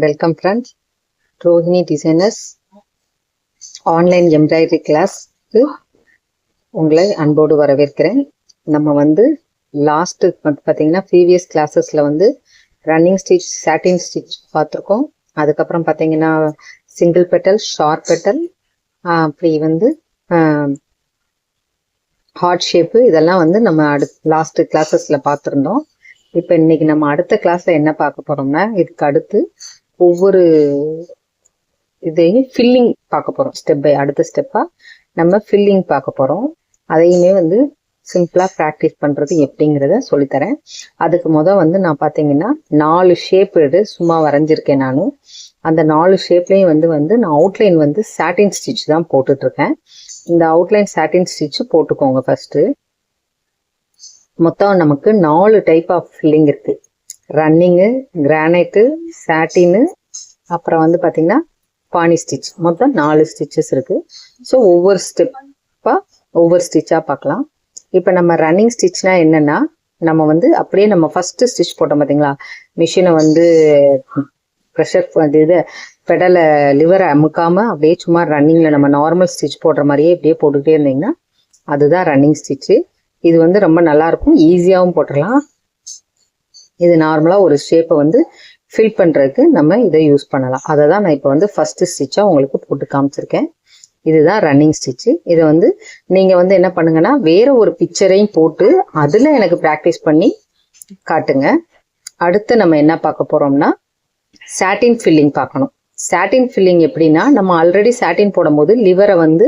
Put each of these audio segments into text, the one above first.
Welcome friends. Rohini designers online embroidery கிளாஸ்க்கு உங்களை அன்போடு வரவேற்கிறேன். நம்ம வந்து லாஸ்ட்டு பார்த்தீங்கன்னா ப்ரீவியஸ் கிளாஸஸில் வந்து ரன்னிங் ஸ்டிச், சாட்டின் ஸ்டிச் பார்த்துருக்கோம். அதுக்கப்புறம் பார்த்தீங்கன்னா சிங்கிள் பெட்டல், ஷார்ப் பெட்டல், அப்படி வந்து ஹார்ட் ஷேப்பு, இதெல்லாம் வந்து நம்ம லாஸ்ட்டு கிளாஸஸில் பார்த்துருந்தோம். இப்போ இன்னைக்கு நம்ம அடுத்த கிளாஸில் என்ன பார்க்க போகிறோம்னா, இதுக்கு அடுத்து ஒவ்வொரு இதையும் ஃபில்லிங் பார்க்க போகிறோம். ஸ்டெப் பை அடுத்த ஸ்டெப்பாக நம்ம ஃபில்லிங் பார்க்க போகிறோம். அதையுமே வந்து சிம்பிளாக ப்ராக்டிஸ் பண்ணுறது எப்படிங்கிறத சொல்லித்தரேன். அதுக்கு வந்து நான் பார்த்தீங்கன்னா 4 ஷேப் சும்மா வரைஞ்சிருக்கேன். நான் அந்த 4 ஷேப்லேயும் வந்து நான் அவுட்லைன் வந்து சாட்டின் ஸ்டிச் தான் போட்டுட்ருக்கேன். இந்த அவுட்லைன் சாட்டின் ஸ்டிச் போட்டுக்கோங்க ஃபஸ்ட்டு. மொத்தம் நமக்கு 4 டைப் ஆஃப் ஃபில்லிங் இருக்குது. ரன்னிங்கு, கிரானைட்டு, சாட்டின்னு, அப்புறம் வந்து பார்த்திங்கன்னா பானி ஸ்டிச். மொத்தம் 4 ஸ்டிச்சஸ் இருக்குது. ஸோ ஒவ்வொரு ஸ்டிச்சாக பார்க்கலாம். இப்போ நம்ம ரன்னிங் ஸ்டிச்னா என்னென்னா, நம்ம வந்து அப்படியே நம்ம ஃபஸ்ட்டு ஸ்டிச் போட்டோம் பார்த்தீங்களா, மிஷினை வந்து ப்ரெஷர் இது பெடலை லிவரை அமுக்காமல் அப்படியே சும்மா ரன்னிங்கில் நம்ம நார்மல் ஸ்டிச் போடுற மாதிரியே இப்படியே போட்டுக்கிட்டே இருந்தீங்கன்னா அதுதான் ரன்னிங் ஸ்டிச்சு. இது வந்து ரொம்ப நல்லாயிருக்கும், ஈஸியாகவும் போட்டுடலாம். இது நார்மலாக ஒரு ஷேப்பை வந்து ஃபில் பண்ணுறதுக்கு நம்ம இதை யூஸ் பண்ணலாம். அதை தான் நான் இப்போ வந்து ஃபஸ்ட்டு ஸ்டிச்சாக உங்களுக்கு போட்டு காமிச்சிருக்கேன். இதுதான் ரன்னிங் ஸ்டிச்சு. இதை வந்து நீங்கள் வந்து என்ன பண்ணுங்கன்னா, வேறு ஒரு பிக்சரையும் போட்டு அதில் எனக்கு ப்ராக்டிஸ் பண்ணி காட்டுங்க. அடுத்து நம்ம என்ன பார்க்க போகிறோம்னா, சாட்டின் ஃபில்லிங் பார்க்கணும். சாட்டின் ஃபில்லிங் எப்படின்னா, நம்ம ஆல்ரெடி சாட்டின் போடும்போது லிவரை வந்து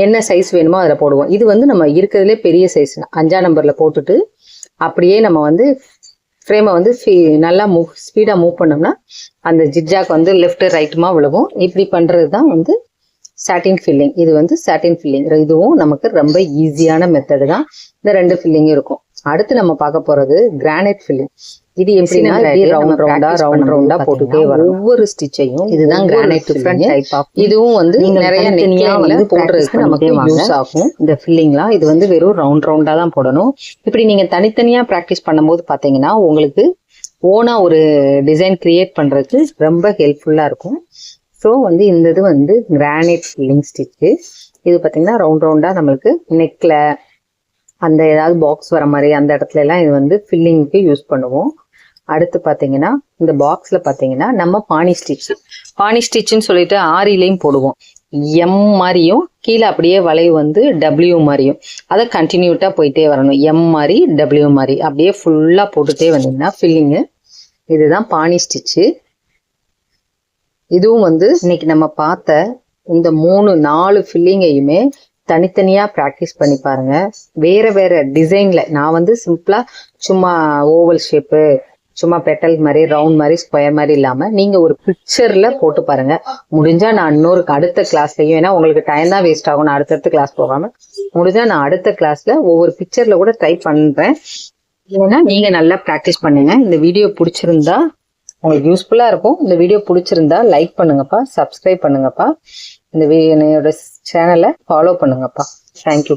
என்ன சைஸ் வேணுமோ அதில் போடுவோம். இது வந்து நம்ம இருக்கிறதுலே பெரிய சைஸ் 5ஆம் நம்பரில் போட்டுட்டு அப்படியே நம்ம வந்து ஃப்ரேமை வந்து நல்லா ஸ்பீடாக மூவ் பண்ணோம்னா அந்த ஜிக்ஜாக் வந்து லெஃப்ட் ரைட்டுமா விழுகும். இப்படி பண்ணுறது தான் வந்து சாட்டின் ஃபில்லிங். இது வந்து சாட்டின் ஃபில்லிங். இதுவும் நமக்கு ரொம்ப ஈஸியான மெத்தடு தான். இந்த 2 ஃபில்லிங்கும் இருக்கும். அடுத்து நம்ம பார்க்க போகிறது கிரானைட் ஃபில்லிங். இது எப்படின்னா ரவுண்ட் ரவுண்டா போட்டுட்டே வரும் ஒவ்வொரு ஸ்டிச்சையும். இதுதான் கிரானைட் டிஃபரண்ட் டைப் ஆஃப். இதுவும் வந்து நிறைய வந்து போடுறதுக்கு நமக்கு யூஸ் ஆகும் இந்த ஃபில்லிங்லாம். இது வந்து வெறும் ரவுண்டா தான் போடணும். இப்படி நீங்க தனித்தனியா ப்ராக்டிஸ் பண்ணும்போது பார்த்தீங்கன்னா உங்களுக்கு ஓனா ஒரு டிசைன் கிரியேட் பண்றதுக்கு ரொம்ப ஹெல்ப்ஃபுல்லா இருக்கும். ஸோ வந்து இந்த இது வந்து கிரானைட் ஃபில்லிங் ஸ்டிச்சு. இது பார்த்தீங்கன்னா ரவுண்டா நம்மளுக்கு நெக்ல அந்த ஏதாவது பாக்ஸ் வர மாதிரி அந்த இடத்துல எல்லாம் இது வந்து ஃபில்லிங்க்கு யூஸ் பண்ணுவோம். அடுத்து பார்த்தீங்கன்னா இந்த பாக்ஸில் பார்த்தீங்கன்னா நம்ம பானி ஸ்டிச்சுன்னு சொல்லிட்டு ஆரிலையும் போடுவோம். எம் மாதிரியும் கீழே அப்படியே வளைவு வந்து டபிள்யூ மாதிரியும், அதை கண்டினியூட்டாக போயிட்டே வரணும். எம் மாதிரி டபிள்யூ மாதிரி அப்படியே ஃபுல்லாக போட்டுகிட்டே வந்தீங்கன்னா ஃபில்லிங்கு. இதுதான் பானி ஸ்டிச்சு. இதுவும் வந்து இன்னைக்கு நம்ம பார்த்த இந்த 4 ஃபில்லிங்கையுமே தனித்தனியாக ப்ராக்டிஸ் பண்ணி பாருங்க. வேற டிசைனில் நான் வந்து சிம்பிளாக சும்மா ஓவல் ஷேப்பு, சும்மா பெட்டல் மாதிரி, ரவுண்ட் மாதிரி, ஸ்கொயர் மாதிரி இல்லாமல் நீங்கள் ஒரு பிக்சரில் போட்டு பாருங்க. முடிஞ்சால் நான் இன்னொரு அடுத்த கிளாஸ்லையும், ஏன்னா உங்களுக்கு டைம் தான் வேஸ்ட் ஆகும், நான் அடுத்தடுத்த கிளாஸ் போகாமல், முடிஞ்சால் நான் அடுத்த கிளாஸில் ஒவ்வொரு பிக்சரில் கூட ட்ரை பண்ணுறேன். ஏன்னா நீங்கள் நல்லா ப்ராக்டிஸ் பண்ணுங்க. இந்த வீடியோ பிடிச்சிருந்தா உங்களுக்கு யூஸ்ஃபுல்லாக இருக்கும். இந்த வீடியோ பிடிச்சிருந்தா லைக் பண்ணுங்கப்பா, சப்ஸ்கிரைப் பண்ணுங்கப்பா, இந்த என்னோட சேனலை ஃபாலோ பண்ணுங்கப்பா. தேங்க்யூ.